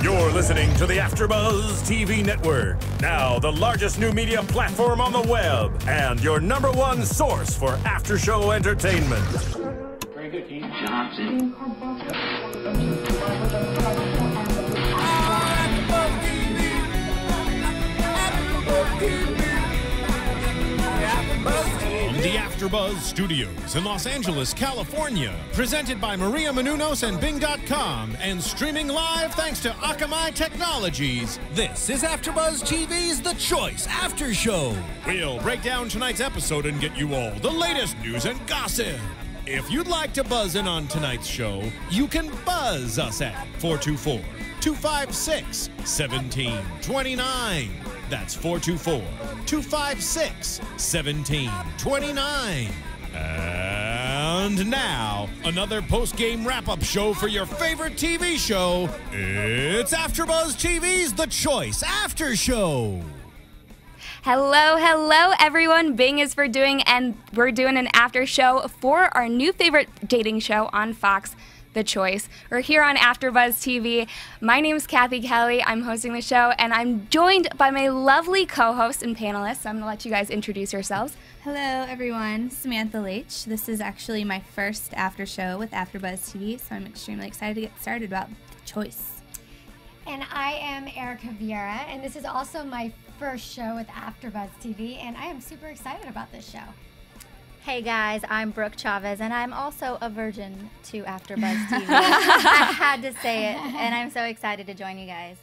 You're listening to the AFTERBUZZ TV Network, now the largest new media platform on the web, and your #1 source for after-show entertainment. Very good, Dean. Johnson. From the AFTERBUZZ Studios in Los Angeles, California, presented by Maria Menounos and Bing.com, and streaming live thanks to Akamai Technologies, this is AFTERBUZZ TV's The Choice After Show. We'll break down tonight's episode and get you all the latest news and gossip. If you'd like to buzz in on tonight's show, you can buzz us at 424-256-1729. That's 424-256-1729. And now, another post-game wrap-up show for your favorite TV show. It's AFTERBUZZ TV's The Choice After Show. Hello, hello, everyone. Bing is for doing, and we're doing an after show for our new favorite dating show on Fox, The Choice. We're here on AFTERBUZZ TV. My name is Cathy Kelley. I'm hosting the show, and I'm joined by my lovely co-hosts and panelists. I'm going to let you guys introduce yourselves. Hello, everyone. Samantha Laich. This is actually my first after show with AFTERBUZZ TV, so I'm extremely excited to get started about The Choice. And I am Erika Viera, and this is also my first show with AFTERBUZZ TV, and I am super excited about this show. Hey guys, I'm Brooke Chavez, and I'm also a virgin to AFTERBUZZ TV. I had to say it, and I'm so excited to join you guys,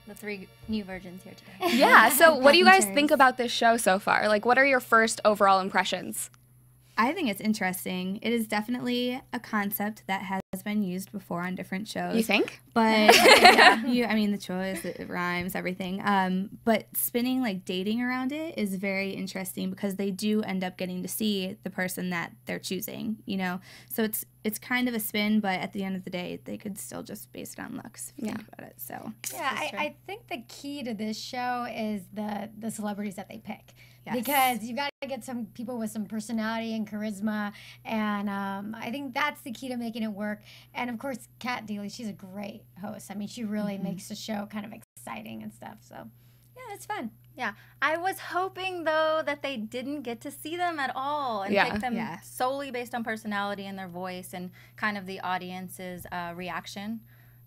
the 3 new virgins here today. Yeah, so what do you guys think about this show so far? Like, what are your first overall impressions? I think it's interesting. It is definitely a concept that has been used before on different shows. You think? But yeah, I mean, The Choice, it rhymes, everything. But spinning like dating around it is very interesting because they do end up getting to see the person that they're choosing, you know? So it's kind of a spin, but at the end of the day, they could still just base it on looks if you think about it. So yeah, I think the key to this show is the celebrities that they pick. Yes. Because you got to get some people with some personality and charisma, and I think that's the key to making it work. And of course, Kat Daly, she's a great host. I mean, she really makes the show kind of exciting and stuff. So yeah, it's fun. Yeah, I was hoping though that they didn't get to see them at all and pick them solely based on personality and their voice and kind of the audience's reaction.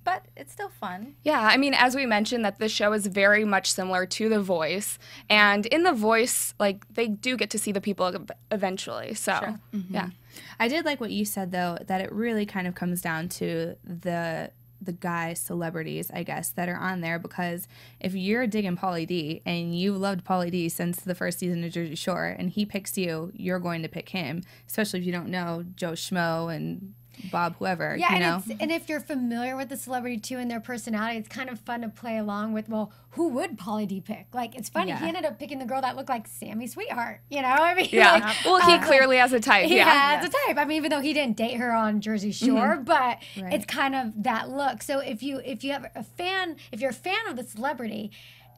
But it's still fun. Yeah, I mean, as we mentioned, that this show is very much similar to The Voice. And in The Voice, like, they do get to see the people eventually. So, Sure. Yeah. I did like what you said, though, that it really kind of comes down to the guy celebrities, I guess, that are on there, because if you're digging Pauly D and you loved Pauly D since the first season of Jersey Shore and he picks you, you're going to pick him, especially if you don't know Joe Schmo and Bob whoever, yeah, you know? and if you're familiar with the celebrity too and their personality, it's kind of fun to play along with, well, who would Pauly D pick? Like, it's funny, he ended up picking the girl that looked like Sammy Sweetheart, you know? I mean, yeah. like, Well, he clearly has a type. He has a type. I mean, even though he didn't date her on Jersey Shore, but it's kind of that look. So if you have a fan, if you're a fan of the celebrity,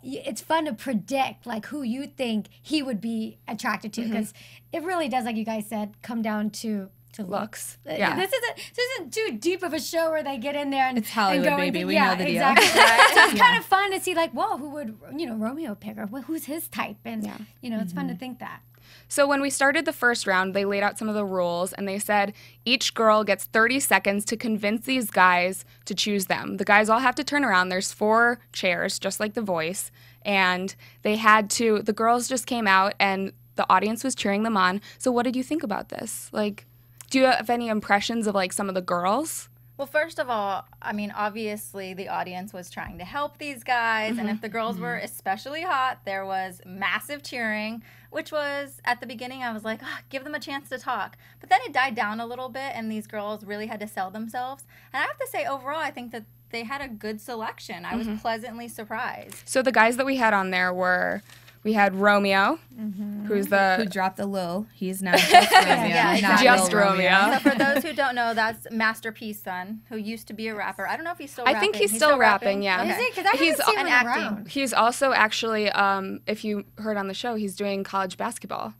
it's fun to predict like who you think he would be attracted to, because it really does, like you guys said, come down to looks. Yeah. This isn't too deep of a show where they get in there and it's Hollywood, and go baby. into, We know the deal. Exactly. So it's kind of fun to see, like, whoa, who would Romeo pick, or who's his type, and it's fun to think that. So when we started the first round, they laid out some of the rules, and they said each girl gets 30 seconds to convince these guys to choose them. The guys all have to turn around. There's 4 chairs, just like The Voice, and the girls just came out, and the audience was cheering them on. So what did you think about this? Like, do you have any impressions of, like, some of the girls? Well, first of all, I mean, obviously the audience was trying to help these guys, and if the girls were especially hot, there was massive cheering, which was, at the beginning, I was like, give them a chance to talk. But then it died down a little bit, and these girls really had to sell themselves. And I have to say, overall, I think that they had a good selection. I was pleasantly surprised. So the guys that we had on there were... We had Romeo, who dropped the Lil. He's now just Romeo. Yeah, just Romeo. So for those who don't know, that's Master P's son, who used to be a rapper. I don't know if he's still rapping. I think he's still rapping, yeah. Is he? Because I haven't seen him around. He's also actually, if you heard on the show, he's doing college basketball.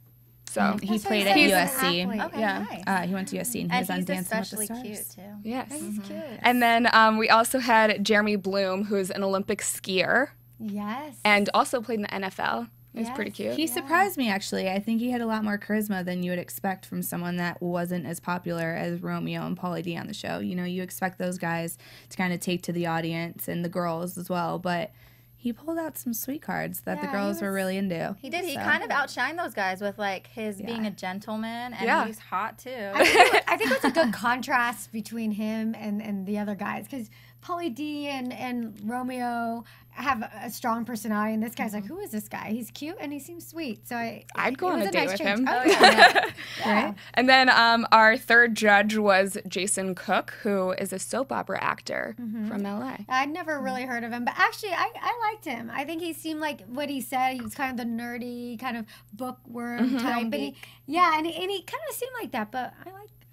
So He That's what played he at said, he's an USC. athlete. Okay, Yeah. nice. He went to USC and he And was on he's Dancing with the especially Stars. cute, too. yes. He's cute. And then we also had Jeremy Bloom, who's an Olympic skier Yes. and also played in the NFL. He was pretty Yes. cute. He surprised me, actually. I think he had a lot more charisma than you would expect from someone that wasn't as popular as Romeo and Pauly D on the show. You know, you expect those guys to kind of take to the audience and the girls as well, but he pulled out some sweet cards that the Yeah, girls were really into. He did. He So. kind of outshined those guys with like his being a gentleman, and Yeah. he's hot too. I think it's a good contrast between him and the other guys because Pauly D and Romeo have a strong personality, and this guy's like, who is this guy? He's cute and he seems sweet. So I'd go it on was a date nice with change. him. Oh, yeah. Right? And then our third judge was Jason Cook, who is a soap opera actor from LA. I'd never really heard of him, but actually, I liked him. I think he seemed like what he said. He was kind of the nerdy, kind of bookworm type, and he kind of seemed like that. But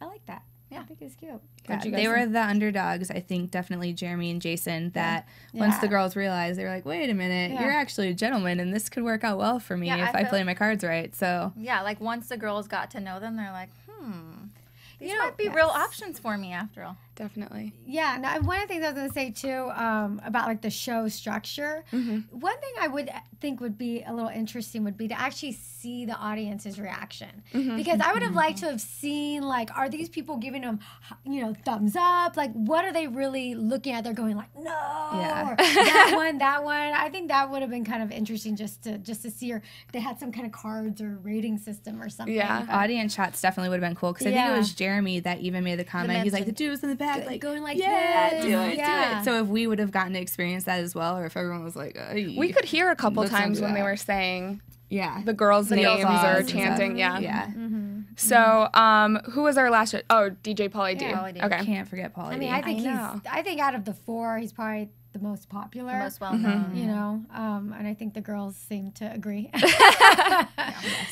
I like that. Yeah, I think he's cute. Yeah, you guys they were the underdogs, I think, definitely Jeremy and Jason, that once the girls realized, they were like, wait a minute, you're actually a gentleman, and this could work out well for me Yeah, if I I feel- play my cards right. So Yeah, like once the girls got to know them, they're like, these might be real options for me after all. Definitely. Yeah, now one of the things I was going to say too about like the show structure. One thing I would think would be a little interesting would be to actually see the audience's reaction, because I would have liked to have seen like, are these people giving them, thumbs up? Like, what are they really looking at? They're going like, no, or that one. I think that would have been kind of interesting just to see, or they had some kind of cards or rating system or something. Yeah. But- audience shots definitely would have been cool, because I think it was Jeremy that even made the comment. He's like, the dudes in the back, like, going like yeah, this. do it, Yeah. do it. So if we would have gotten to experience that as well, or if everyone was like, We could hear a couple Let's not times do when they that. were saying yeah, the girls' names or applause and chanting. stuff. Yeah. Yeah. So who was our last judge? Oh, DJ Pauly D. Yeah, Pauly D. Okay. Can't forget Pauly I mean, D. I think out of the four, he's probably the most popular. The most well known. You know, and I think the girls seem to agree.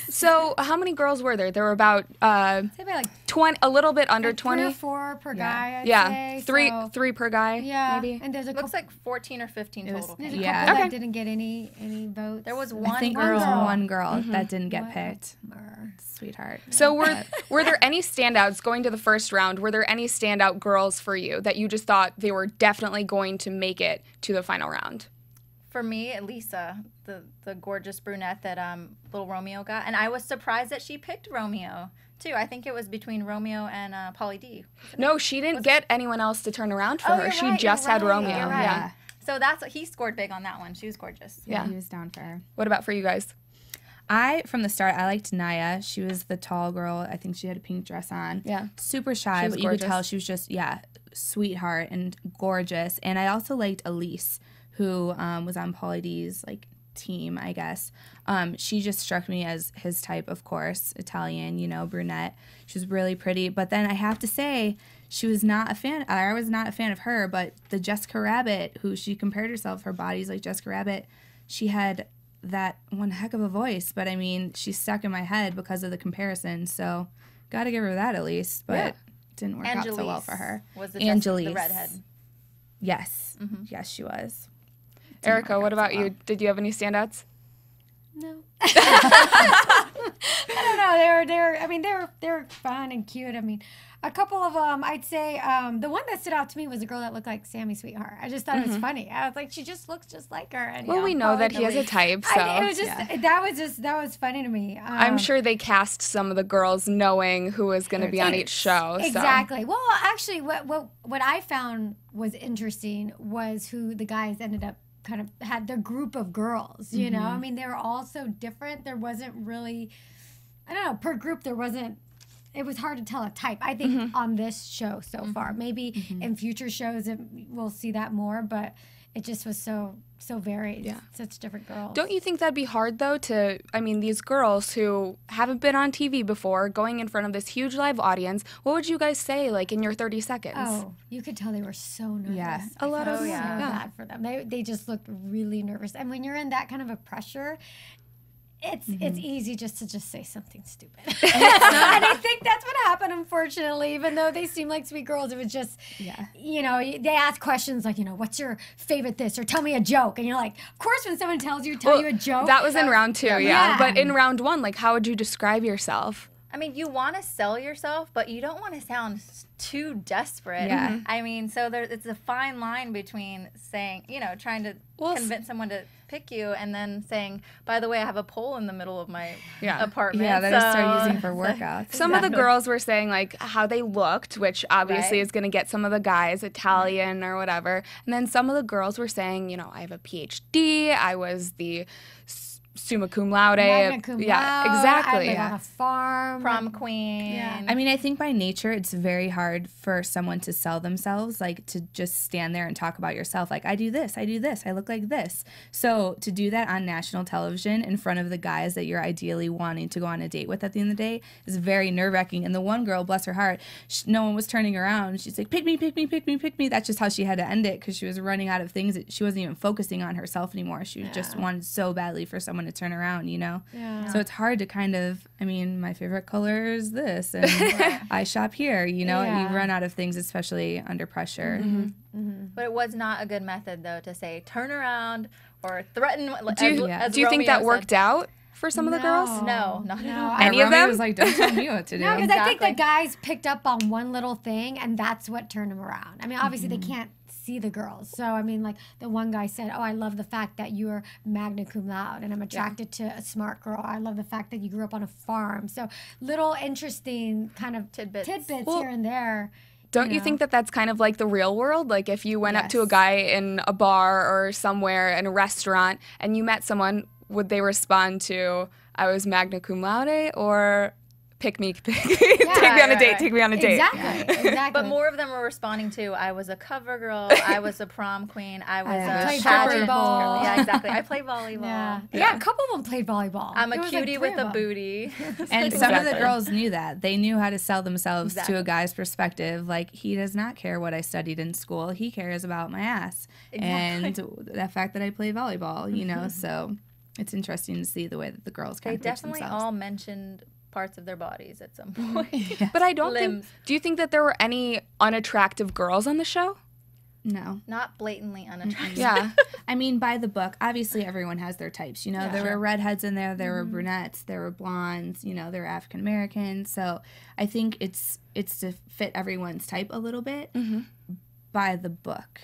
So how many girls were there? There were about Say about like 20, a little bit under like 3 or 20. 4 per guy. I'd Yeah, say, three so- three per guy. Yeah, maybe. and there's a Looks couple. like 14 or 15 total. There's a Yeah. couple Okay. that didn't get any votes. There was I one think girl. there was girl. one girl that didn't get One. picked. Bummer. Sweetheart. So were there any standouts going to the first round? Were there any standout girls for you that you just thought they were definitely going to make it to the final round? For me, Lisa, the gorgeous brunette that little Romeo got, and I was surprised that she picked Romeo too. I think it was between Romeo and Pauly D. No, she didn't get anyone else to turn around for her. you're She right, just you're had right, Romeo. you're right. Yeah. So that's what he scored big on that one. She was gorgeous. Yeah. He was down for her. What about for you guys? From the start, I liked Naya. She was the tall girl. I think she had a pink dress on. Yeah. Super shy, She was but you could tell gorgeous. she was just, sweetheart and gorgeous. And I also liked Elise, who was on Pauly D's, team, I guess. She just struck me as his type, of course. Italian, brunette. She was really pretty. But then I have to say, I was not a fan of her, but the Jessica Rabbit, who she compared herself, her body's like Jessica Rabbit, she had that one heck of a voice, but I mean, she's stuck in my head because of the comparison, so gotta give her that at least, but didn't work out so well for her. Was the Angelise. redhead. Yes. Yes, she was. Erica, what about you? Did you have any standouts? No. I don't know. They were fun and cute. I mean, a couple of them, I'd say, the one that stood out to me was a girl that looked like Sammy Sweetheart. I just thought it was funny. I was like, she just looks just like her. And, Well, we know that he has a type, so it was just that was funny to me. I'm sure they cast some of the girls knowing who was going to be on each show. So. Exactly. Well, actually, what I found was interesting was who the guys ended up kind of had their group of girls. You know, I mean, they were all so different. There wasn't really, I don't know, per group there wasn't. It was hard to tell a type, I think, on this show so far. Maybe in future shows we'll see that more, but it just was so varied. Yeah. Such different girls. Don't you think that'd be hard, though, these girls who haven't been on TV before, going in front of this huge live audience, what would you guys say, in your 30 seconds? Oh, you could tell they were so nervous. Yeah. A lot of so them, yeah. bad for them. They just looked really nervous. And when you're in that kind of a pressure, it's easy just to say something stupid. And I think that's what happened, unfortunately. Even though they seem like sweet girls, it was just, you know, they ask questions like, you know, what's your favorite this, or tell me a joke. And you're like, of course, when someone tells you, tell you a joke. That was in round 2, yeah. But in round 1, like, how would you describe yourself? I mean, you want to sell yourself, but you don't want to sound too desperate. Yeah. I mean, so it's a fine line between saying, you know, trying to convince someone to pick you, and then saying, by the way, I have a pole in the middle of my apartment. Yeah, that I start using for workouts. Some of the girls were saying, like, how they looked, which obviously is going to get some of the guys Italian or whatever. And then some of the girls were saying, you know, I have a PhD, I was the summa cum laude. Magna cum laude. Yeah, exactly. I live on a farm. Prom queen. Yeah. I mean, I think by nature, it's very hard for someone to sell themselves, like to just stand there and talk about yourself. Like, I do this, I look like this. So to do that on national television in front of the guys that you're ideally wanting to go on a date with at the end of the day is very nerve-wracking. And the one girl, bless her heart, no one was turning around. She's like, pick me, pick me, pick me, pick me. That's just how she had to end it, because she was running out of things. She wasn't even focusing on herself anymore. She just wanted so badly for someone to turn around, you know? Yeah. So it's hard to kind of, I mean, my favorite color is this, and I shop here, you know? You run out of things, especially under pressure. But it was not a good method, though, to say, turn around or threaten. Do you think that worked out for some of the girls? No, not at all. Any of them? was like, don't tell me what to do. No, because I think the guys picked up on one little thing, and that's what turned them around. I mean, obviously, they can't see the girls. So, I mean, like, the one guy said, oh, I love the fact that you're magna cum laude, and I'm attracted to a smart girl. I love the fact that you grew up on a farm. So, little interesting kind of tidbits here and there. Don't you think that that's kind of like the real world? Like, if you went up to a guy in a bar or somewhere in a restaurant and you met someone, would they respond to, I was magna cum laude, or pick me, take me on a date, take me on a date? Exactly. But more of them were responding to, I was a cover girl, I was a prom queen, I was a volleyball. girl. Yeah, exactly. I play volleyball. Yeah, a couple of them played volleyball. I'm a cutie with a booty. And some of the girls knew that. They knew how to sell themselves to a guy's perspective. Like, he does not care what I studied in school. He cares about my ass. And the fact that I play volleyball, you know, so it's interesting to see the way that the girls kind of pitch themselves. They definitely all mentioned parts of their bodies at some point. But I don't think, do you think that there were any unattractive girls on the show? No. Not blatantly unattractive. Yeah. I mean, by the book, obviously everyone has their types. You know, there were redheads in there, there were brunettes, there were blondes, you know, there were African Americans. So I think it's to fit everyone's type a little bit by the book.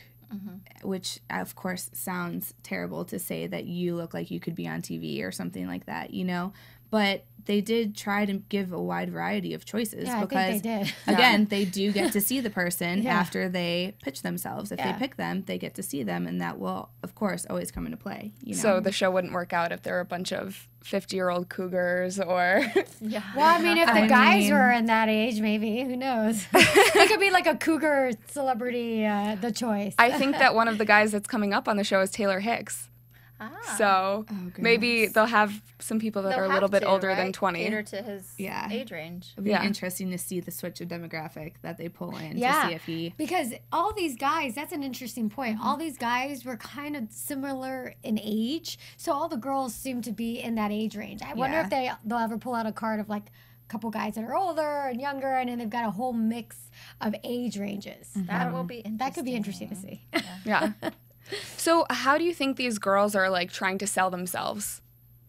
Which, of course, sounds terrible to say that you look like you could be on TV or something like that, you know? But they did try to give a wide variety of choices because, I think they did. Again, they do get to see the person after they pitch themselves. If they pick them, they get to see them, and that will, of course, always come into play. You know? So the show wouldn't work out if there were a bunch of 50-year-old cougars or... Well, I mean, if the guys were in that age, maybe. Who knows? It could be like a cougar celebrity, The Choice. I think that one of the guys that's coming up on the show is Taylor Hicks. So maybe they'll have some people that are a little bit older than 20. Cater to his age range. It'll be interesting to see the switch of demographic that they pull in to see if he... Because all these guys, that's an interesting point. All these guys were kind of similar in age, so all the girls seem to be in that age range. I wonder if they'll ever pull out a card of, like, a couple guys that are older and younger, and then they've got a whole mix of age ranges. That will be interesting. That could be interesting to see. Yeah. So how do you think these girls are, like, trying to sell themselves,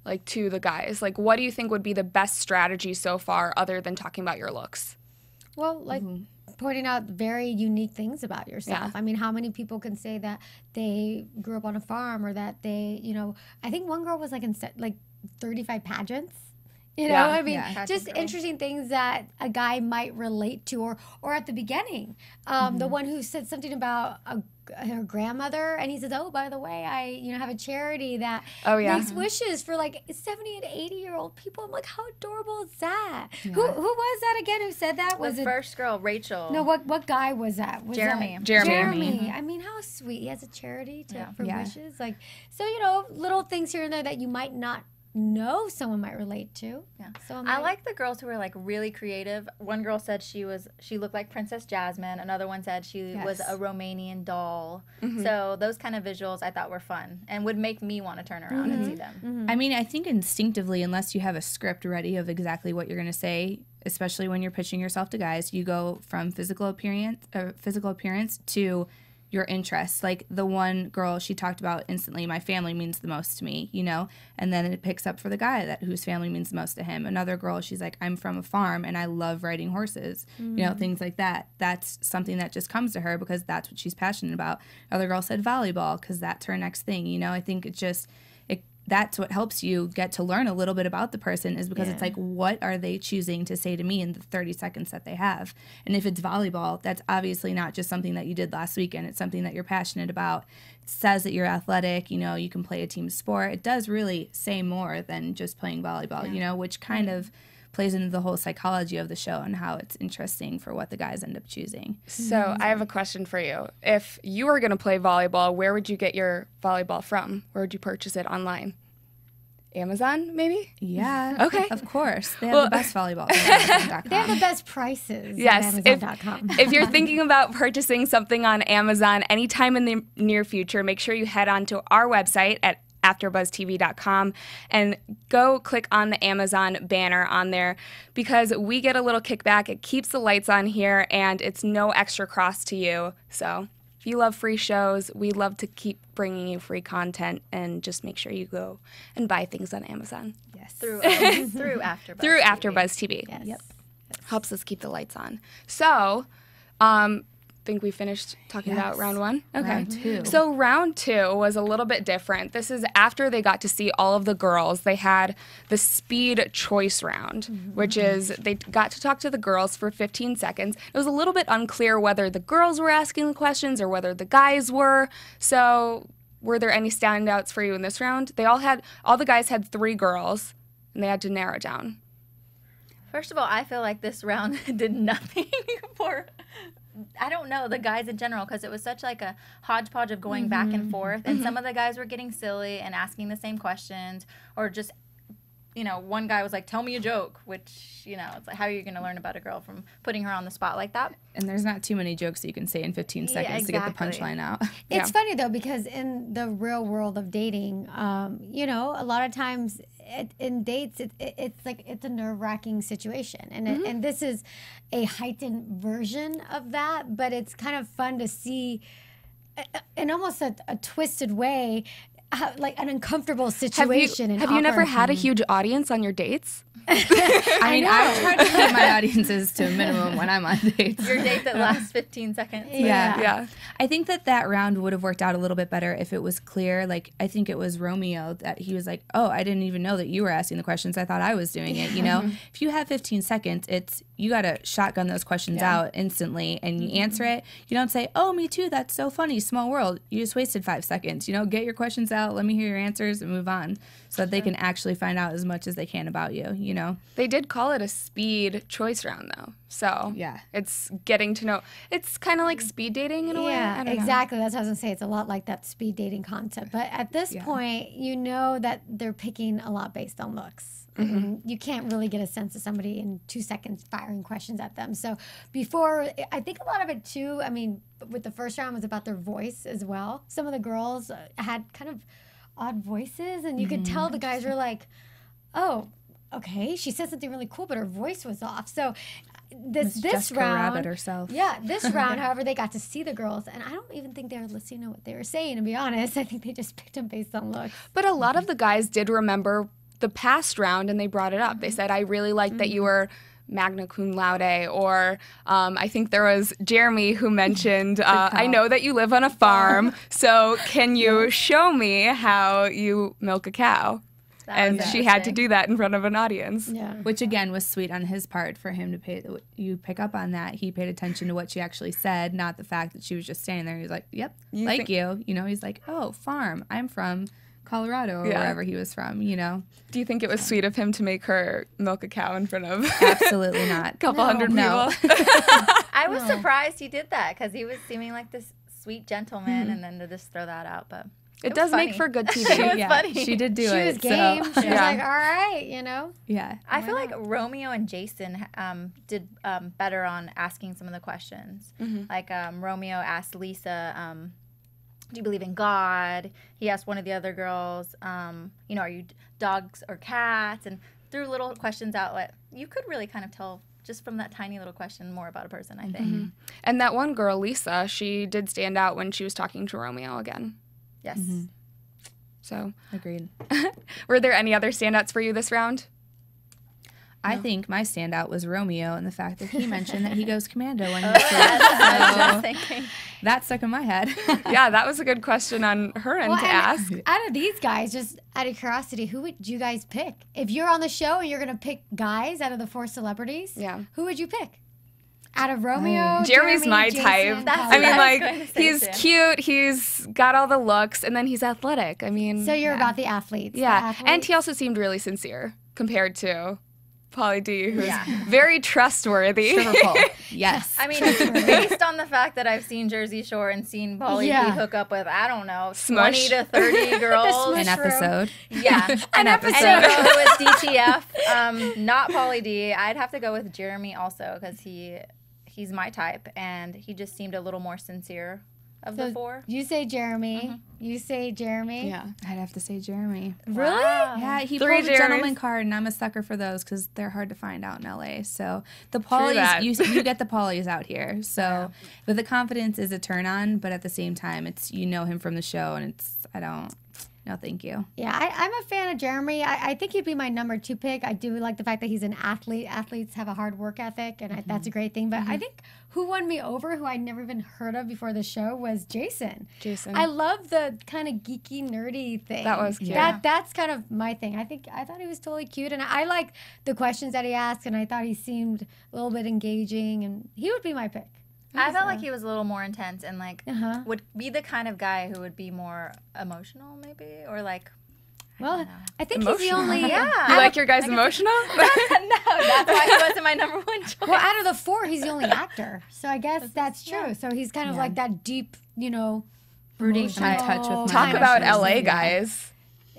like, to the guys? Like, what do you think would be the best strategy so far other than talking about your looks? Well, like, pointing out very unique things about yourself. Yeah. I mean, how many people can say that they grew up on a farm, or that they, you know, I think one girl was, like, in 35 pageants. You know, I mean, just interesting things that a guy might relate to, or at the beginning, the one who said something about her grandmother, and he says, "Oh, by the way, I have a charity that makes wishes for like 70 and 80-year-old people." I'm like, how adorable is that? Yeah. Who was that again? Who said that? Was the first girl, Rachel? No, what guy was that? Jeremy. Jeremy. I mean, how sweet. He has a charity for wishes, like, so little things here and there that you might not know someone might relate to. Yeah. So I like the girls who are like really creative. One girl said she looked like Princess Jasmine. Another one said she was a Romanian doll. So those kind of visuals I thought were fun and would make me want to turn around and see them. I mean, I think instinctively, unless you have a script ready of exactly what you're going to say, especially when you're pitching yourself to guys, you go from physical appearance to your interests. Like the one girl, she talked about instantly, my family means the most to me, you know, and then it picks up for the guy whose family means the most to him. Another girl, she's like, I'm from a farm and I love riding horses, you know, things like that. That's something that just comes to her because that's what she's passionate about. Another girl said volleyball because that's her next thing, you know. I think it just, that's what helps you get to learn a little bit about the person, is because it's like, what are they choosing to say to me in the 30 seconds that they have? And if it's volleyball, that's obviously not just something that you did last weekend. It's something that you're passionate about. It says that you're athletic, you know, you can play a team sport. It does really say more than just playing volleyball, you know, which kind of plays into the whole psychology of the show and how it's interesting for what the guys end up choosing. So I have a question for you. If you were going to play volleyball, where would you get your volleyball from? Where would you purchase it online? Amazon, maybe? Yeah. Okay. Of course. They have the best volleyball. Amazon.com. They have the best prices. Yes. On Amazon.com. If you're thinking about purchasing something on Amazon anytime in the near future, make sure you head on to our website at AfterBuzzTV.com and go click on the Amazon banner on there, because we get a little kickback. It keeps the lights on here, and it's no extra cost to you. So if you love free shows, we love to keep bringing you free content, and just make sure you go and buy things on Amazon. Yes. Through AfterBuzz. Through TV. AfterBuzz TV. Yes. Yep. Helps us keep the lights on. So, think we finished talking about round one? Okay. Round two. So round two was a little bit different. This is after they got to see all of the girls. They had the speed choice round, which is they got to talk to the girls for 15 seconds. It was a little bit unclear whether the girls were asking the questions or whether the guys were. So were there any standouts for you in this round? All the guys had 3 girls, and they had to narrow down. First of all, I feel like this round did nothing for, I don't know, the guys in general, because it was such like a hodgepodge of going back and forth. And some of the guys were getting silly and asking the same questions, or just, you know, one guy was like, tell me a joke, which, you know, it's like, how are you going to learn about a girl from putting her on the spot like that? And there's not too many jokes that you can say in 15 seconds to get the punchline out. It's funny, though, because in the real world of dating, you know, a lot of times in dates, it's like it's a nerve-wracking situation. And, and this is a heightened version of that, but it's kind of fun to see in almost a twisted way, like an uncomfortable situation. Have you never had a huge audience on your dates? I mean, I try to keep my audiences to a minimum when I'm on dates. Your date that lasts 15 seconds. Yeah. I think that round would have worked out a little bit better if it was clear. Like, I think it was Romeo that he was like, oh, I didn't even know that you were asking the questions. I thought I was doing it, you know? If you have 15 seconds, you got to shotgun those questions out instantly, and you answer it. You don't say, oh, me too, that's so funny, small world. You just wasted 5 seconds. You know, get your questions out, let me hear your answers, and move on, so that they can actually find out as much as they can about you, you know? They did call it a speed choice round, though. So it's getting to know. It's kind of like speed dating in a way. Yeah, exactly. That's what I was going to say. It's a lot like that speed dating concept. But at this point, you know that they're picking a lot based on looks. You can't really get a sense of somebody in 2 seconds firing questions at them. So before, I think a lot of it too, I mean, with the first round was about their voice as well. Some of the girls had kind of odd voices, and you could tell the guys were like, oh, okay, she said something really cool, but her voice was off. So this Jessica round, Rabbit herself. Yeah, this round, however, they got to see the girls, and I don't even think they were listening to what they were saying, to be honest. I think they just picked them based on looks. But a lot of the guys did remember the past round, and they brought it up. They said, I really like that you were magna cum laude, or I think there was Jeremy who mentioned, I know that you live on a farm, so can you show me how you milk a cow? And she had to do that in front of an audience. Yeah. Which, again, was sweet on his part for him to pick up on that. He paid attention to what she actually said, not the fact that she was just standing there. He was like, yep, you. You know, he's like, oh, farm. I'm from Colorado or wherever he was from, you know. Do you think it was sweet of him to make her milk a cow in front of Absolutely not. a couple hundred people? I was surprised he did that, because he was seeming like this sweet gentleman, and then to just throw that out. But It does funny. make for good TV. It was funny. She did do She it. was game. She was Yeah. like, all right, you know. Yeah. I feel like Romeo and Jason did better on asking some of the questions. Like Romeo asked Lisa, do you believe in God? He asked one of the other girls, you know, are you dogs or cats? And threw little questions out. You could really kind of tell just from that tiny little question more about a person, I think. And that one girl, Lisa, she did stand out when she was talking to Romeo again. Yes. So, Agreed. were there any other standouts for you this round? I think my standout was Romeo and the fact that he mentioned that he goes commando when he's I was just thinking. that stuck in my head. Yeah, that was a good question on her end to ask. Out of these guys, just out of curiosity, who would you guys pick? If you're on the show and you're going to pick guys out of the 4 celebrities, who would you pick? Out of Romeo, Jeremy's Jeremy, my Jason, type. That's I what mean, I was like, going to say, he's too. cute, he's got all the looks, and then he's athletic. I mean, So you're about the athletes. the yeah. athletes. And he also seemed really sincere compared to Pauly D, who's very trustworthy. Sugar pole. Yes. I mean, based on the fact that I've seen Jersey Shore and seen Pauly D Yeah. hook up with, I don't know, Smush. 20 to 30 girls. An episode. Yeah. An episode. And you go with DTF, not Pauly D. I'd have to go with Jeremy also because he's my type, and he just seemed a little more sincere of the 4. You say Jeremy. You say Jeremy. Yeah. I'd have to say Jeremy. Really? Yeah, he 3 pulled a gentleman Jeremys. card, and I'm a sucker for those because they're hard to find out in LA. So the that. Pollys, you get the Pollys out here. So, but the confidence is a turn on, but at the same time, it's you know him from the show, and no, thank you. Yeah, I'm a fan of Jeremy. I think he'd be my number 2 pick. I do like the fact that he's an athlete. Athletes have a hard work ethic, and that's a great thing. But I think who won me over, who I'd never even heard of before the show, was Jason. I love the kind of geeky, nerdy thing. That was cute. That's kind of my thing. I thought he was totally cute, and I like the questions that he asked, and I thought he seemed a little bit engaging, and he would be my pick. I felt like he was a little more intense and would be the kind of guy who would be more emotional, maybe, or like. Well, I think he's the only. Yeah. You like your guys emotional? No, that's why he wasn't my number 1 choice. Well, out of the 4, he's the only actor, so I guess that's true. So he's kind of like that deep, brooding I'm in touch with my Talk about emotions. LA guys.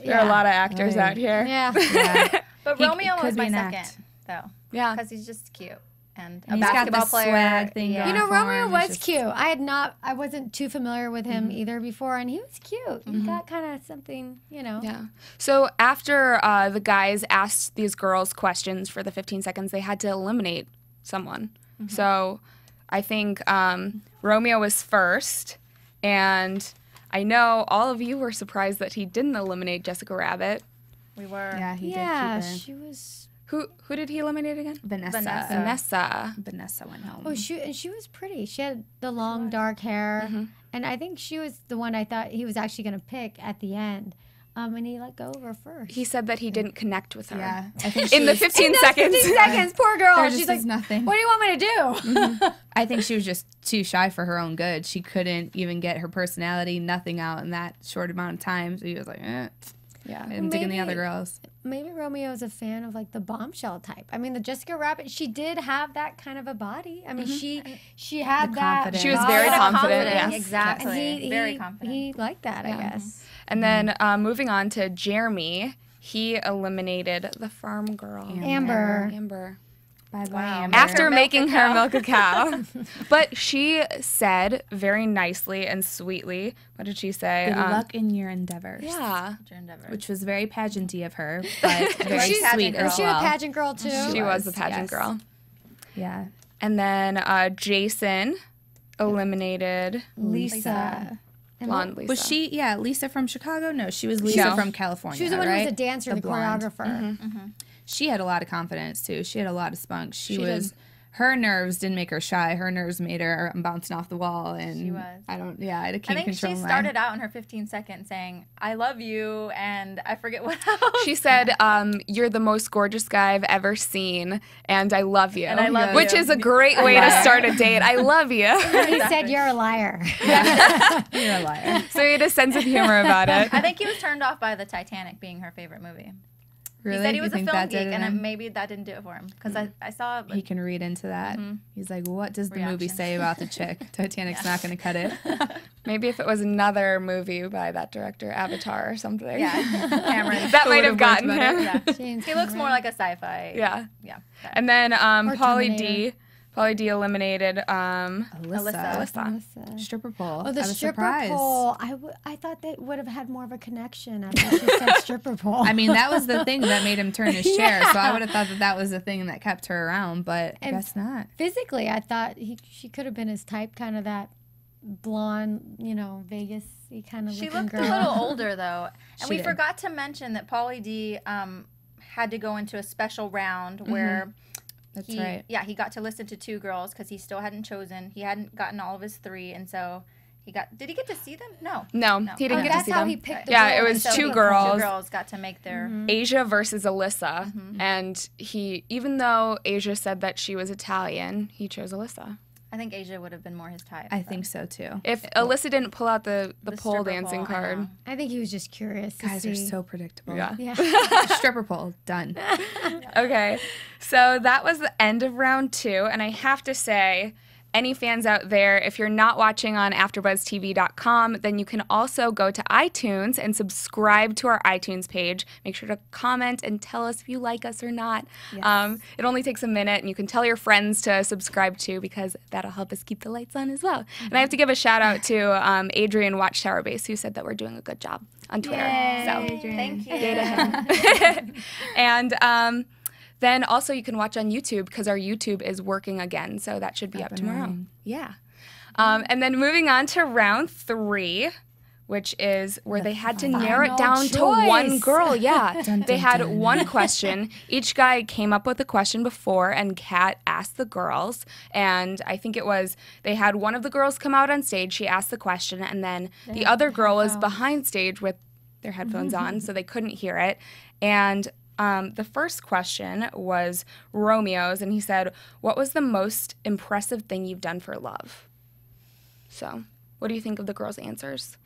There are a lot of actors out here. Yeah. Yeah. But He Romeo could was be my an second, act. though. Yeah. Because he's just cute. And a he's got basketball the player. swag thing Yeah. going. You know, Romeo It's was just- cute. I wasn't too familiar with him either before, and he was cute. He got kind of something, Yeah. So after the guys asked these girls questions for the 15 seconds, they had to eliminate someone. So I think Romeo was first, and I know all of you were surprised that he didn't eliminate Jessica Rabbit. We were. Yeah, he Yeah, did keep her. she was. Who did he eliminate again? Vanessa. Vanessa. Vanessa went home. Oh, she was pretty. She had the long dark hair, and I think she was the one I thought he was actually going to pick at the end. And he let go of her first. He said that he didn't connect with her. Yeah, I think In she the was- 15 seconds. 15 seconds, poor girl. There She's just like, is nothing. what do you want me to do? I think she was just too shy for her own good. She couldn't even get her personality, nothing out in that short amount of time. So he was like, Yeah. and digging the other girls. Maybe Romeo is a fan of like the bombshell type. I mean, the Jessica Rabbit, she did have that kind of a body. I mean, she had The that. confidence. She was very confident. Confident, Yes. exactly. And Very confident. He liked that, I guess. And then moving on to Jeremy, he eliminated the farm girl. Amber. Amber. Bye-bye, Wow. Amber. After Milk a making her cow. milk a cow. But she said very nicely and sweetly, what did she say? Good luck in your endeavors. Yeah. Which was very pageanty of her, but very She's sweet pageant as Was she a well. pageant girl too? She was the was, pageant yes. girl. Yeah. And then Jason eliminated Lisa. blonde Lisa. Was she, Lisa from Chicago? No, she was Lisa No. from California, She was the one right? who was a dancer, the blonde. choreographer. She had a lot of confidence, too. She had a lot of spunk. She was... did. Her nerves didn't make her shy. Her nerves made her bouncing off the wall. And She was. I can't I think control she mine. started out in her 15 seconds saying, I love you, and I forget what else. She said, you're the most gorgeous guy I've ever seen, and I love you. And I love Which you. is a great way to start a date. I love you. He said, "You're a liar." You're a liar. So he had a sense of humor about it. I think he was turned off by the Titanic being her favorite movie. Really? He said he You was a think film that geek, did it and in? maybe that didn't do it for him. Because I saw He can read into that. He's like, what does the movie Reaction. say about the chick? Titanic's not going to cut it. Maybe if it was another movie by that director, Avatar or something. Yeah, Cameron. That might have gotten him. Yeah. James He looks more Cameron. like a sci-fi. Yeah. Yeah. And then Pauly Terminator. D eliminated Alyssa. Stripper pole. Oh, the I was stripper surprised. pole. I thought they would have had more of a connection after she said stripper pole. I mean, that was the thing that made him turn his chair. So I would have thought that was the thing that kept her around, but I guess not. Physically, I thought she could have been his type, kind of that blonde, Vegas-y kind of She looking looked girl. a little older though, and She we did. forgot to mention that Pauly D had to go into a special round where That's right. Yeah, he got to listen to 2 girls because he still hadn't chosen. He hadn't gotten all of his 3, and so he got. Did he get to see them? No. No, he didn't get to That's see how them. he picked the Yeah, girl. it was So 2 he- girls. 2 girls got to make their. Asia versus Alyssa. And he, even though Asia said that she was Italian, he chose Alyssa. I think Asia would have been more his type. I think so too. If Alyssa didn't pull out the pole stripper dancing pole, I card. know. I think he was just curious to Guys see. are so predictable. Yeah. Yeah. Stripper pole, done. Okay, so that was the end of round 2, and I have to say, any fans out there, if you're not watching on AfterBuzzTV.com, then you can also go to iTunes and subscribe to our iTunes page. Make sure to comment and tell us if you like us or not. It only takes a minute, and you can tell your friends to subscribe too, because that'll help us keep the lights on as well. And I have to give a shout out to Adrian Watchtower Base, who said that we're doing a good job on Twitter. So Thank you. yay to him. And then also you can watch on YouTube because our YouTube is working again, so that should be up tomorrow. running. Yeah. And then moving on to round 3, which is where they had to narrow it down to one choice. girl. Yeah. They had one question. Each guy came up with a question before, and Kat asked the girls. And I think it was they had one of the girls come out on stage. She asked the question, and then the other girl was behind stage with their headphones on, so they couldn't hear it. And the first question was Romeo's, and he said, "What was the most impressive thing you've done for love?" So, what do you think of the girls' answers?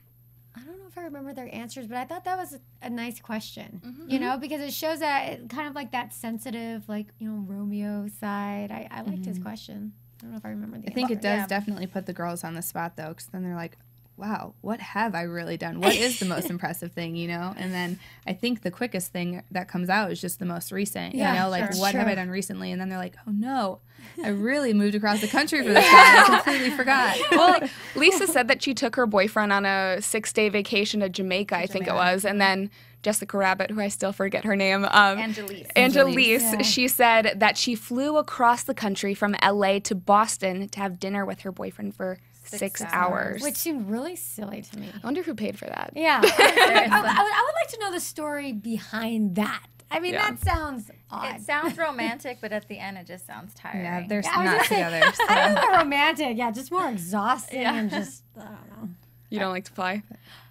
I don't know if I remember their answers, but I thought that was a nice question, because it shows that kind of like that sensitive, Romeo side. I liked his question. I don't know if I remember the I think answer. it does definitely put the girls on the spot, though, because then they're like, wow, what have I really done? What is the most impressive thing, And then I think the quickest thing that comes out is just the most recent, what have I done recently? And then they're like, oh, no, I really moved across the country for this guy. I completely forgot. Well, Lisa said that she took her boyfriend on a 6-day vacation to Jamaica, I think it was, and then Jessica Rabbit, who I still forget her name. Angelise. She said that she flew across the country from LA to Boston to have dinner with her boyfriend for 6 hours. Which seemed really silly to me. I wonder who paid for that. Yeah. I would like to know the story behind that. I mean, Yeah. that sounds odd. It sounds romantic, but at the end it just sounds tiring. Yeah, they're I was not gonna say, together. So. I don't know romantic. Yeah, just more exhausting and just, I don't know. You don't like to fly?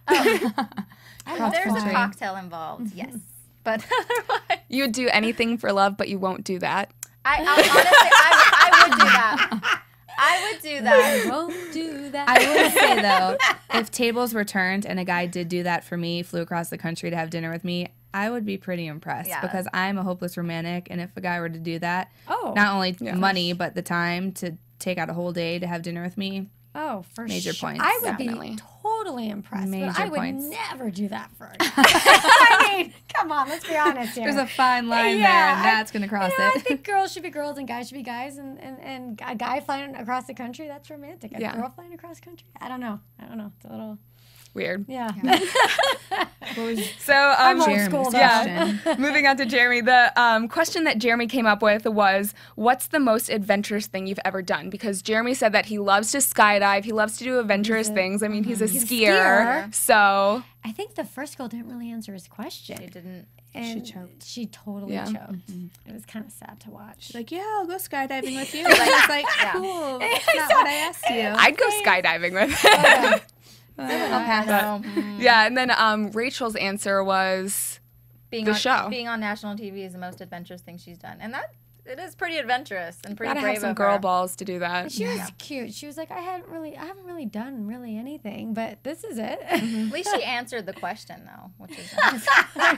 There's a flying. cocktail involved, yes. But otherwise, You would do anything for love, but you won't do that. I would do that. I would do that. Won't do that. I would say, though, if tables were turned and a guy did do that for me, flew across the country to have dinner with me, I would be pretty impressed because I'm a hopeless romantic. And if a guy were to do that, not only money, but the time to take out a whole day to have dinner with me, Oh, for Major sure. points. I would Definitely. be totally impressed, but Major I would points. never do that for a guy. I mean, come on, let's be honest here. there's a fine line there, Yeah, and that's going to cross I it. think girls should be girls and guys should be guys, and a guy flying across the country, that's romantic. A Yeah. girl flying across country, I don't know. It's a little, Weird. yeah. So, I'm old Jeremy's school, though. yeah. Moving on to Jeremy, the question that Jeremy came up with was, what's the most adventurous thing you've ever done? Because Jeremy said that he loves to skydive, he loves to do adventurous things. I mean, he's a skier, so... I think the first girl didn't really answer his question. She didn't. And She choked. She totally Yeah. choked. It was kind of sad to watch. Like, yeah, I'll go skydiving with you. It's like, cool. That's not what I asked you. I'd go skydiving with him. I'll pass that. Yeah, and then Rachel's answer was Being the on, show. Being on national TV is the most adventurous thing she's done, and that it is pretty adventurous and pretty Gotta brave have some of girl her. balls to do that. She was cute. She was like, I haven't really done anything, but this is it. At least she answered the question though, which is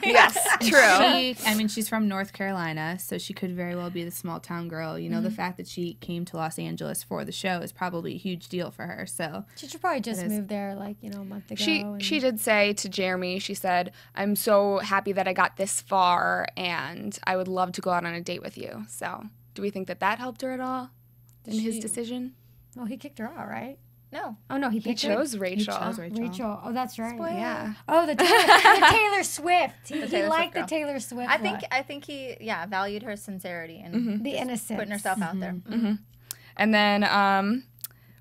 Yes, true. She's from North Carolina, so she could very well be the small town girl. You know, the fact that she came to Los Angeles for the show is probably a huge deal for her. So She should probably just move there, like, you know, a month ago. She did say to Jeremy, she said, I'm so happy that I got this far, and I would love to go out on a date with you. So do we think that helped her at all in his decision? Well, he kicked her out, right? No. Oh, no, he He picked her? chose Rachel. Rachel. Oh, that's right. Yeah. Oh, the Taylor Swift. He Taylor liked Swift the girl. Taylor Swift. I think he valued her sincerity and the innocence. putting herself out there. And then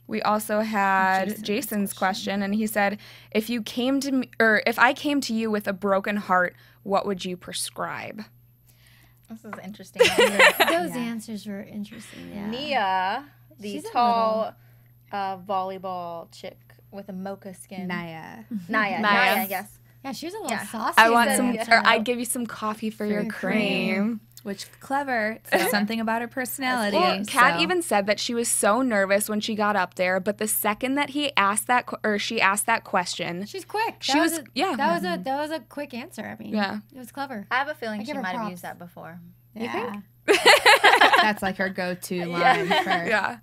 we also had Jason's question, and he said, if I came to you with a broken heart, what would you prescribe? This is interesting. Those answers were interesting. Yeah. Nia, the She's a tall volleyball chick with a mocha skin. Naya. Naya, yes. Yeah, she was a little saucy. I want in some, that or answer. I'd give you some coffee for your cream. Which clever. Says something about her personality. Well, Kat so. even said that she was so nervous when she got up there, but the second that she asked that question, She's quick. She was- yeah. That was a quick answer. I mean, Yeah. it was clever. I have a feeling I she give her might have props. used that before. Yeah. That's like her go-to line for yeah.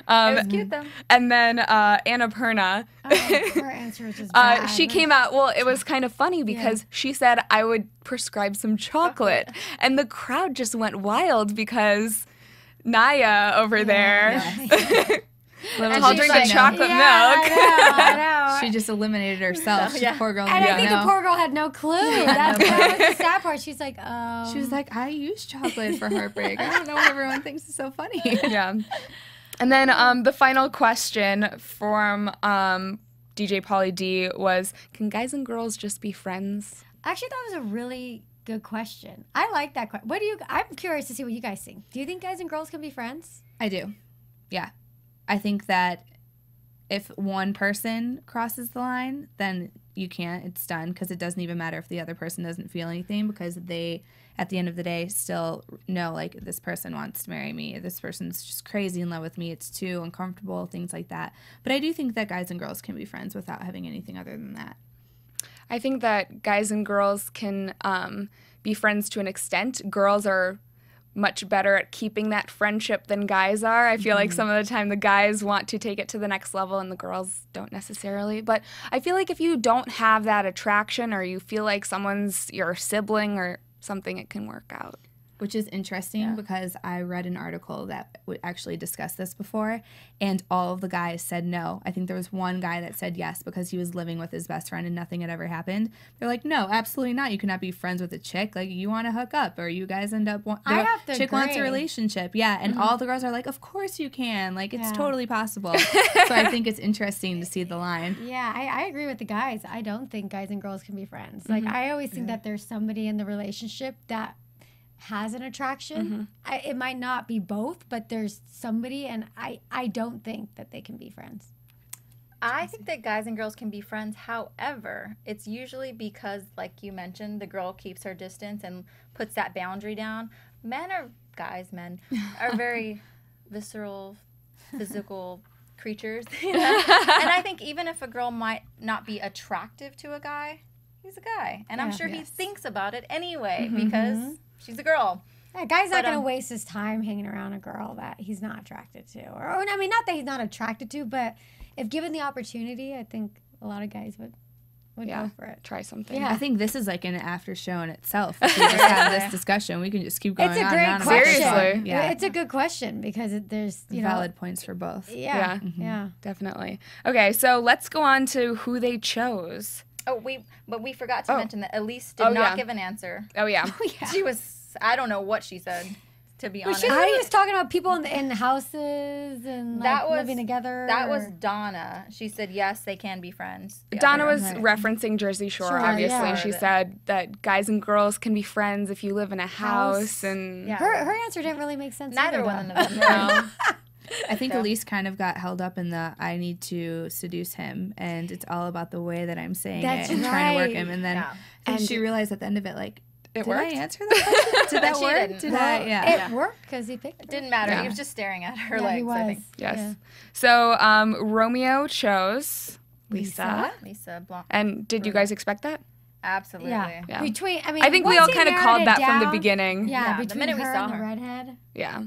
It was cute though. And then Annapurna, Her answer was just bad. she came out, well, it was kind of funny because she said, I would prescribe some chocolate. And the crowd just went wild because Naya over there called drinking like, chocolate milk. I know. She just eliminated herself. She poor girl. And I didn't think know. the poor girl had no clue. That was the sad part. She's like, oh. She was like, I use chocolate for heartbreak. I don't know what everyone thinks is so funny. Yeah. And then the final question from DJ Pauly D was, can guys and girls just be friends? Actually, that was a really good question. I like that question. I'm curious to see what you guys think. Do you think guys and girls can be friends? I do. Yeah. I think that if one person crosses the line, then you can't. It's done, because it doesn't even matter if the other person doesn't feel anything, because they, at the end of the day, still know, like, this person wants to marry me. This person's just crazy in love with me. It's too uncomfortable, things like that. But I do think that guys and girls can be friends without having anything other than that. I think that guys and girls can be friends to an extent. Girls are much better at keeping that friendship than guys are. I feel like some of the time the guys want to take it to the next level and the girls don't necessarily. But I feel like if you don't have that attraction, or you feel like someone's your sibling or something, it can work out. Which is interesting because I read an article that would actually discuss this before, and all of the guys said no. I think there was one guy that said yes because he was living with his best friend and nothing had ever happened. They're like, no, absolutely not. You cannot be friends with a chick. Like, you want to hook up, or you guys end up I have to chick wants a agree. relationship. Yeah, and all the girls are like, of course you can. Like, it's totally possible. So I think it's interesting to see the line. Yeah, I agree with the guys. I don't think guys and girls can be friends. Like, I always think that there's somebody in the relationship that has an attraction. It might not be both, but there's somebody, and I don't think that they can be friends. I think that guys and girls can be friends. However, it's usually because, like you mentioned, the girl keeps her distance and puts that boundary down. Men are very visceral, physical creatures. You know? And I think even if a girl might not be attractive to a guy, he's a guy. And I'm sure he thinks about it anyway because she's a girl. A guy's not going to waste his time hanging around a girl that he's not attracted to. Or I mean, not that he's not attracted to, but if given the opportunity, I think a lot of guys would go for it. Try something. Yeah. I think this is like an after show in itself. If we just have this discussion, we can just keep going It's a on great and on. question. Seriously. Yeah. It's a good question because there's, Valid points for both. Yeah. Definitely. Okay, so let's go on to who they chose. Oh, we forgot to mention that Elise did not give an answer. Oh, yeah. She was, I don't know what she said, to be honest. She was talking about people in houses and living together. That was Donna. She said, yes, they can be friends. Donna was referencing Jersey Shore, obviously. yeah. She said that guys and girls can be friends if you live in a house. And Her answer didn't really make sense. Neither either, one though. of them. No. I think Elise kind of got held up in the I need to seduce him, and it's all about the way that I'm saying That's it and trying to work right. him. And then and she realized at the end of it, like, It Did worked? I answer that question? Did that She work? didn't. Did I? Yeah. It worked because he picked. It didn't matter. Yeah. He was just staring at her Yeah, legs, he was. I think. Yes. Yeah. So Romeo chose Lisa. Lisa Blanc. And did you guys expect that? Absolutely. Yeah. Yeah. Between, I mean, I think we once all he kind of narrowed called it that from the down- beginning. Yeah, Yeah, the between minute we her saw and the her. redhead. Yeah,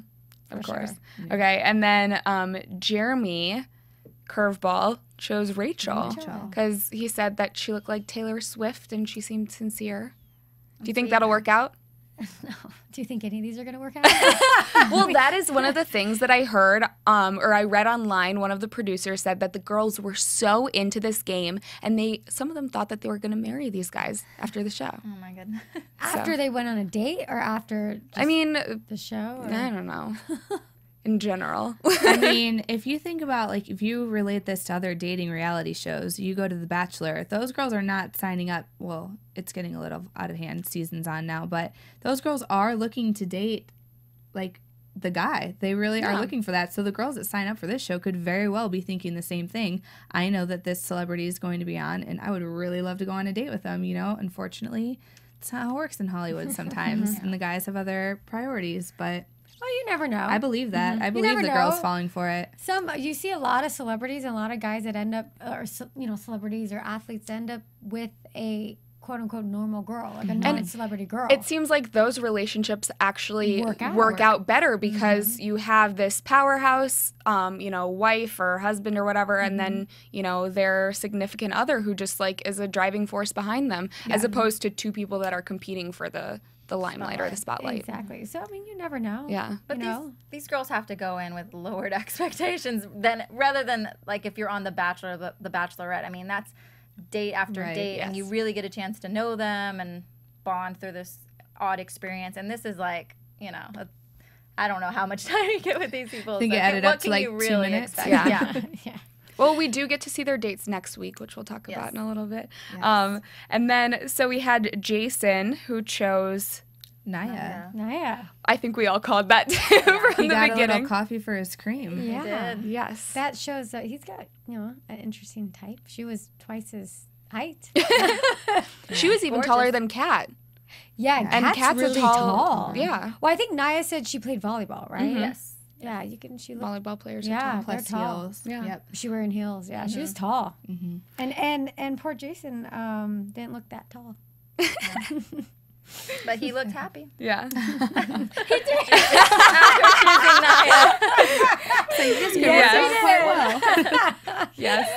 of For course. sure. Okay, and then Jeremy, curveball, chose Rachel Rachel. because he said that she looked like Taylor Swift and she seemed sincere. Do you think Sweet. that'll work out? Do you think any of these are going to work out? Well, that is one of the things that I heard or I read online. One of the producers said that the girls were so into this game and some of them thought that they were going to marry these guys after the show. Oh my goodness. After they went on a date or after I mean, the show? Or? I don't know. In general. I mean, if you think about, like, if you relate this to other dating reality shows, you go to The Bachelor, those girls are not signing up. Well, it's getting a little out of hand, season's on now, but those girls are looking to date, like, the guy. They really are looking for that. So the girls that sign up for this show could very well be thinking the same thing. I know that this celebrity is going to be on, and I would really love to go on a date with them, you know? Unfortunately, it's not how it works in Hollywood sometimes, and the guys have other priorities, but... Well, you never know. I believe that. I believe never the girls know. falling for it. You see a lot of celebrities and a lot of guys that end up, or celebrities or athletes end up with a quote unquote normal girl, like a non-celebrity girl. It seems like those relationships actually Work out. better because you have this powerhouse, wife or husband or whatever, and then, their significant other who just like is a driving force behind them, as opposed to two people that are competing for the limelight or the spotlight. Exactly. So I mean, you never know. Yeah. But these girls have to go in with lowered expectations rather than like if you're on The Bachelor, the Bachelorette. I mean, that's date after date, and you really get a chance to know them and bond through this odd experience. And this is like, I don't know how much time you get with these people. I think it Like, added what up to can like you 2 really minutes. expect? Yeah. Yeah. Well, we do get to see their dates next week, which we'll talk about in a little bit. And then, so we had Jason, who chose Naya. Naya. I think we all called that too from He the got a little beginning. coffee for his cream. Yeah. Yes. That shows that he's got, an interesting type. She was twice his height. She was even taller than Kat. Yeah, And Kat's really a tall. tall. Yeah. Well, I think Naya said she played volleyball, right? Yes. Yeah, she looked, Volleyball players yeah, are tall. they're Plus tall. heels. Yeah. Yep. She wearing heels. Yeah, she was tall. And poor Jason didn't look that tall. But he looked happy. Yeah. So you just Yes. quite well. Yes.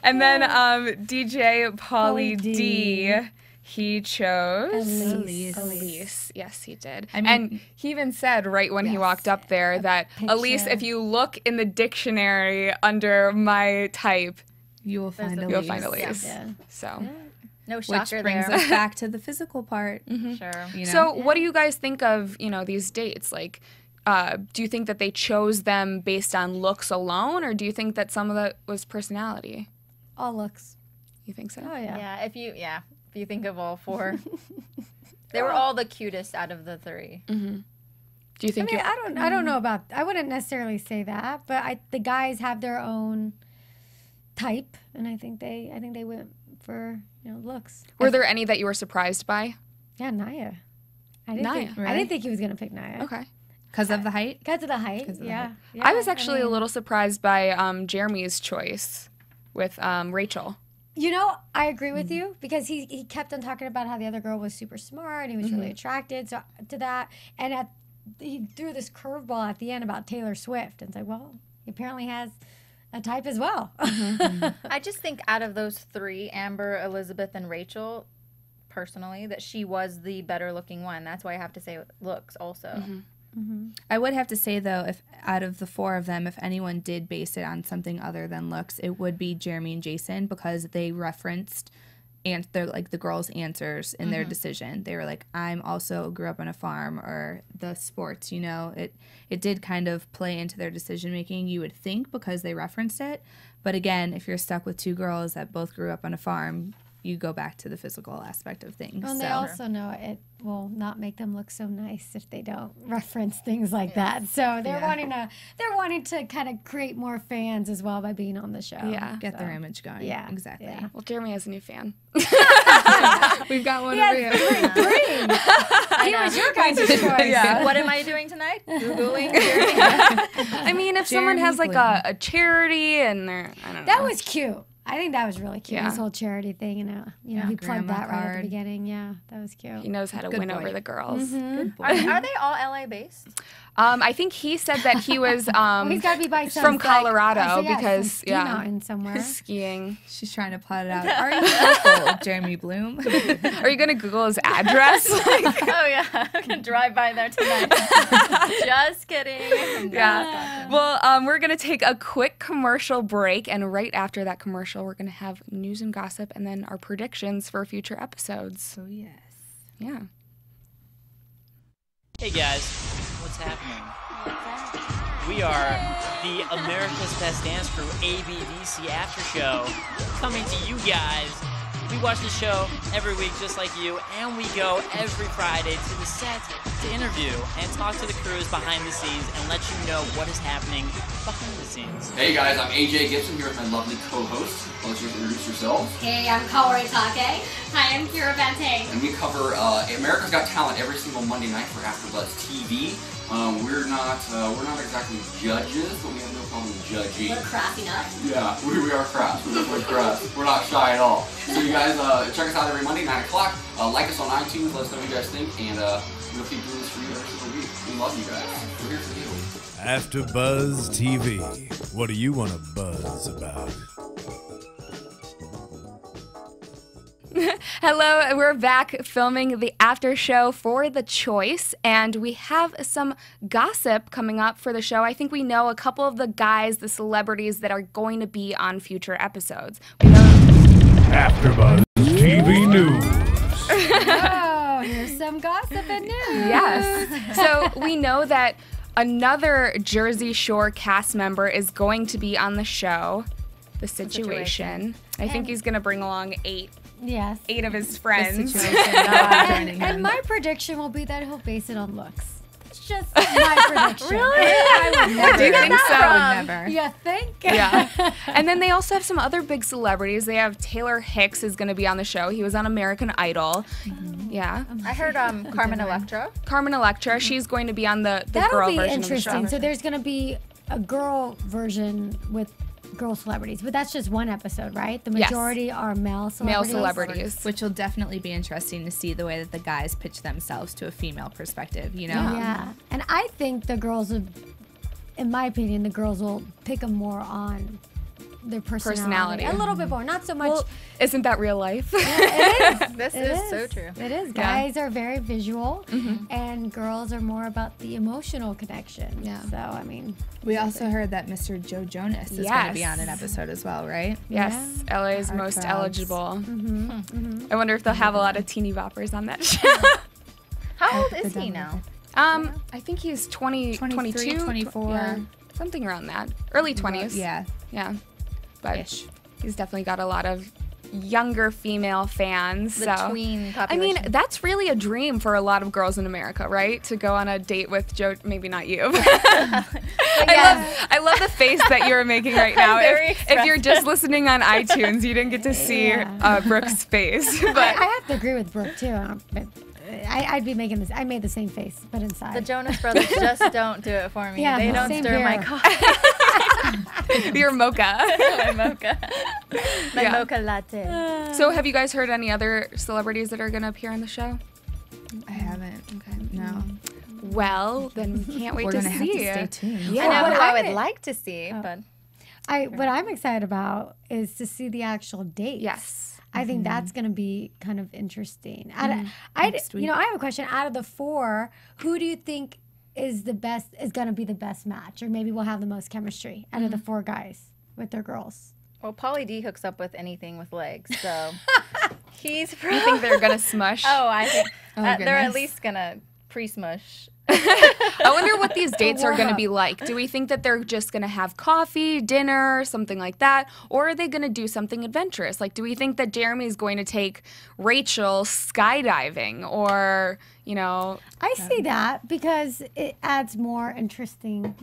And then DJ Pauly D. He chose Elise. Yes, he did. I mean- and he even said right when he walked up there that Elise, if you look in the dictionary under my type, You will find you'll find Elise. Yeah. So, No Which shocker brings there. us back to the physical part. Sure. You know? so what do you guys think of these dates? Like, do you think that they chose them based on looks alone, or do you think that some of that was personality? All looks. You think so? Oh yeah. If you think of all four, they were all the cutest out of the three. Do you I think? mean, I don't know about. I wouldn't necessarily say that, but the guys have their own type, and I think they went for looks. Were there any that you were surprised by? Yeah, Naya. I didn't Naya, think, I right? didn't think he was gonna pick Naya. Okay. Because of the height? Got to the height. of the Yeah. I was actually a little surprised by Jeremy's choice with Rachel. I agree with you because he kept on talking about how the other girl was super smart and he was really attracted to that, and he threw this curveball at the end about Taylor Swift, and it's like, well, he apparently has a type as well. I just think out of those three, Amber, Elizabeth, and Rachel, personally, that she was the better looking one. That's why I have to say looks also. I would have to say, though, if out of the four of them, if anyone did base it on something other than looks, it would be Jeremy and Jason, because they referenced the girls' answers in their decision. They were like, I'm also grew up on a farm, or the sports, it did kind of play into their decision making, you would think, because they referenced it. But again, if you're stuck with two girls that both grew up on a farm, you go back to the physical aspect of things. And they also know it will not make them look so nice if they don't reference things like that. So they're wanting to kind of create more fans as well by being on the show. Yeah. Get their image going. Yeah. Exactly. Yeah. Well, Jeremy has a new fan. We've got one He over has here. three. He was your guys' choice. Yeah. What am I doing tonight? Googling. I mean, if someone has like a charity and they're, I don't know. That was cute. I think that was really cute. Yeah. This whole charity thing, you know, he plugged grandma that right at card. the beginning. Yeah, that was cute. He knows how to win over the girls. Good boy. Are they all LA based? I think he said that he was Well, he's got to be by some from like- Colorado oh, so yeah, because some ski mountain somewhere. skiing. She's trying to plot it out. Are you local, Jeremy Bloom? Are you gonna Google his address? Oh yeah, I'm gonna drive by there tonight. Just kidding. Yeah. Well, we're gonna take a quick commercial break, and right after that commercial, we're gonna have news and gossip, and then our predictions for future episodes. Oh, yes. Yeah. Hey guys, what's happening? We are the America's Best Dance Crew ABDC After Show coming to you guys. We watch the show every week just like you, and we go every Friday to the set to interview and talk to the crews behind the scenes and let you know what is happening behind the scenes. Hey guys, I'm AJ Gibson here with my lovely co-host. Why don't you introduce yourselves? Hey, I'm Kaori Take. Hi, I'm Kira Bente. And we cover America's Got Talent every single Monday night for AfterBuzz TV. We're not exactly judges, but we have no problem judging. We're crass enough. Yeah, we are crass. We're definitely crass. We're not shy at all. So you guys check us out every Monday, 9 o'clock. Like us on iTunes. Let us know what you guys think, and we'll keep doing this for you every single week. We love you guys. We're here for you. AfterBuzz TV. What do you want to buzz about? Hello, we're back filming the after show for The Choice, and we have some gossip coming up for the show. I think we know a couple of the guys, the celebrities that are going to be on future episodes. We know AfterBuzz TV News. Oh, here's some gossip and news. Yes. So we know that another Jersey Shore cast member is going to be on the show, The Situation. I think he's going to bring along eight of his friends. And my prediction will be that he'll base it on looks. It's just my prediction. Really? I would never. Do you think so? I would never. You think? Yeah. And then they also have some other big celebrities. They have Taylor Hicks is going to be on the show. He was on American Idol. Yeah. I heard Carmen Electra. Carmen Electra, she's going to be on the That'll girl be version interesting. of the show. So there's going to be a girl version with girl celebrities, but that's just one episode, right? The Yes. majority are male celebrities. Male celebrities. Which will definitely be interesting to see the way that the guys pitch themselves to a female perspective, you know? Yeah. And I think the girls will, in my opinion, the girls will pick them more on their personality. A little bit more, not so much. Well, isn't that real life? It is. This is so true. It is. Guys are very visual, and girls are more about the emotional connection. Yeah. So, I mean. We also heard that Mr. Joe Jonas is going to be on an episode as well, right? Yes, LA's Our most crowds. eligible. I wonder if they'll have a lot of teeny boppers on that show. How old is he now? I think he's 20, 23, 22, 24. yeah, something around that. Early 20s. Yeah. Yeah. But Ish. he's definitely got a lot of younger female fans. The so. tween I mean, population. that's really a dream for a lot of girls in America, right? To go on a date with Joe, maybe not you. I love the face that you're making right now. If you're just listening on iTunes, you didn't get to see Brooke's face. But I have to agree with Brooke, too. I'd be making this. I made the same face, but inside. The Jonas Brothers just don't do it for me. Yeah, they don't same stir my here. coffee. Your mocha. My mocha. My Yeah. mocha latte. So have you guys heard any other celebrities that are going to appear on the show? I haven't. Okay. No. Well, then we can't wait We're to going to have see. to stay tuned. Yeah. I know what who I I- would like to see, but what I'm excited about is to see the actual dates. Yes. I think that's going to be kind of interesting. I Next week. have a question. Out of the four, who do you think is going to be the best match, or maybe will have the most chemistry out of the four guys with their girls? well, Pauly D hooks up with anything with legs, so he's. You think they're going to smush? Oh, I think they're at goodness. least gonna pre-smush. I wonder what these dates are going to be like. Do we think that they're just going to have coffee, dinner, something like that? Or are they going to do something adventurous? Like, do we think that Jeremy's going to take Rachel skydiving or, you know? I see that because it adds more interesting,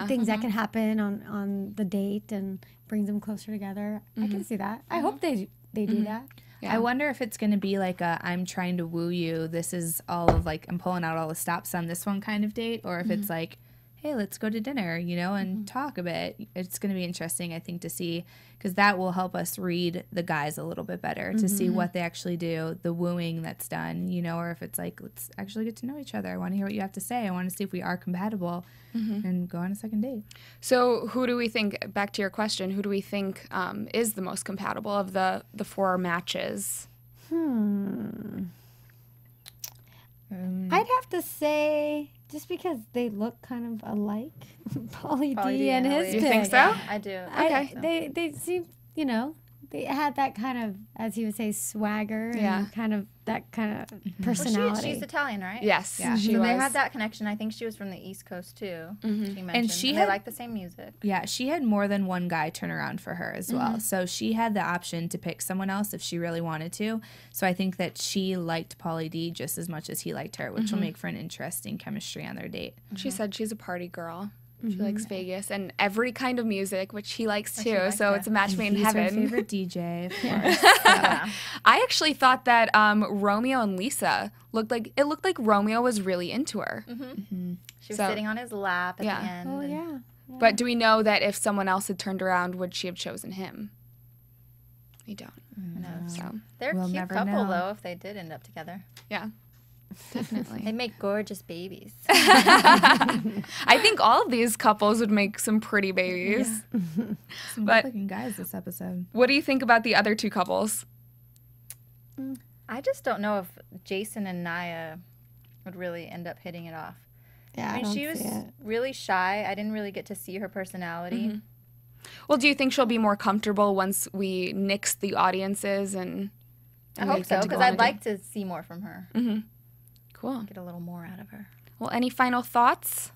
things that can happen on the date and brings them closer together. I can see that. I hope they do that. Yeah. I wonder if it's going to be like a I'm trying to woo you. This is all of like I'm pulling out all the stops on this one kind of date, or if it's like, hey, let's go to dinner, and talk a bit. It's going to be interesting, I think, to see, because that will help us read the guys a little bit better to see what they actually do, the wooing that's done, or if it's like, let's actually get to know each other. I want to hear what you have to say. I want to see if we are compatible and go on a second date. So who do we think, back to your question, who do we think is the most compatible of the 4 matches? I'd have to say, just because they look kind of alike, Pauly D and his You pick. think so? Yeah, I do. Okay. They seem, they had that kind of, as he would say, swagger Yeah. and kind of that kind of Well, personality. she's Italian, right? Yes, Yeah. she So was. they had that connection. I think she was from the East Coast too. She mentioned, And she they had- like the same music. Yeah, she had more than one guy turn around for her as well. So she had the option to pick someone else if she really wanted to. So I think that she liked Pauly D just as much as he liked her, which will make for an interesting chemistry on their date. She said she's a party girl. She likes Vegas and every kind of music, which he likes too. likes So it. it's a match made in He's her heaven. favorite DJ, of course. I actually thought that Romeo and Lisa looked like Romeo was really into her. She was So- sitting on his lap at Yeah. the end. Oh, and- yeah. But do we know that if someone else had turned around, would she have chosen him? We don't. No. So They're a We'll cute never couple, know. though, if they did end up together. yeah, They definitely. make gorgeous babies. I think all of these couples would make some pretty babies. Some But- good-looking guys this episode. What do you think about the other 2 couples? I just don't know if Jason and Naya would really end up hitting it off. Yeah, I mean, she was see it. really shy. I didn't really get to see her personality. Well, do you think she'll be more comfortable once we nix the audiences and I they hope get so, to go because on a I'd date? like to see more from her. Cool. Get a little more out of her. Well, any final thoughts?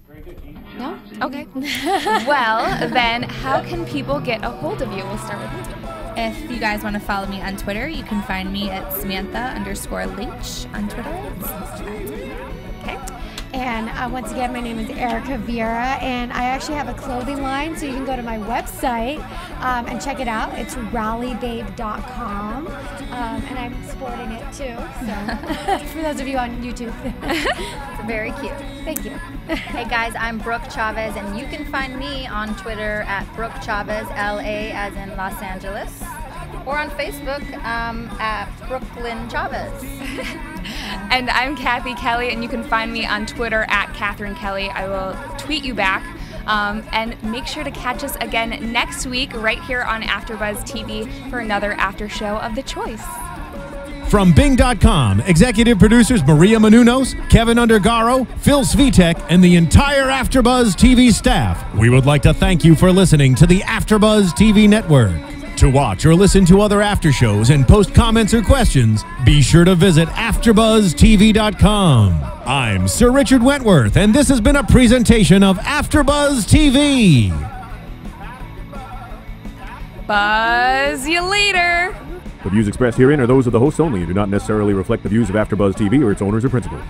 Very good team. No? Okay. Well, then how can people get a hold of you? We'll start with you. If you guys want to follow me on Twitter, you can find me at Samantha_Laich on Twitter. Okay. And once again, my name is Erika Viera, and I actually have a clothing line, so you can go to my website and check it out. It's rallybabe.com, and I'm sporting it too. So for those of you on YouTube, It's very cute. thank you. Hey guys, I'm Brooke Chavez, and you can find me on Twitter at Brooke Chavez, LA as in Los Angeles, or on Facebook at Brooklyn Chavez. And I'm Cathy Kelley, and you can find me on Twitter at Catherine Kelley. I will tweet you back. And make sure to catch us again next week right here on AfterBuzz TV for another after show of The Choice. From Bing.com, executive producers Maria Menounos, Kevin Undergaro, Phil Svitek, and the entire AfterBuzz TV staff, we would like to thank you for listening to the AfterBuzz TV network. To watch or listen to other after shows and post comments or questions, be sure to visit AfterBuzzTV.com. I'm Sir Richard Wentworth, and this has been a presentation of AfterBuzz TV. Buzz you later. The views expressed herein are those of the hosts only and do not necessarily reflect the views of AfterBuzz TV or its owners or principals.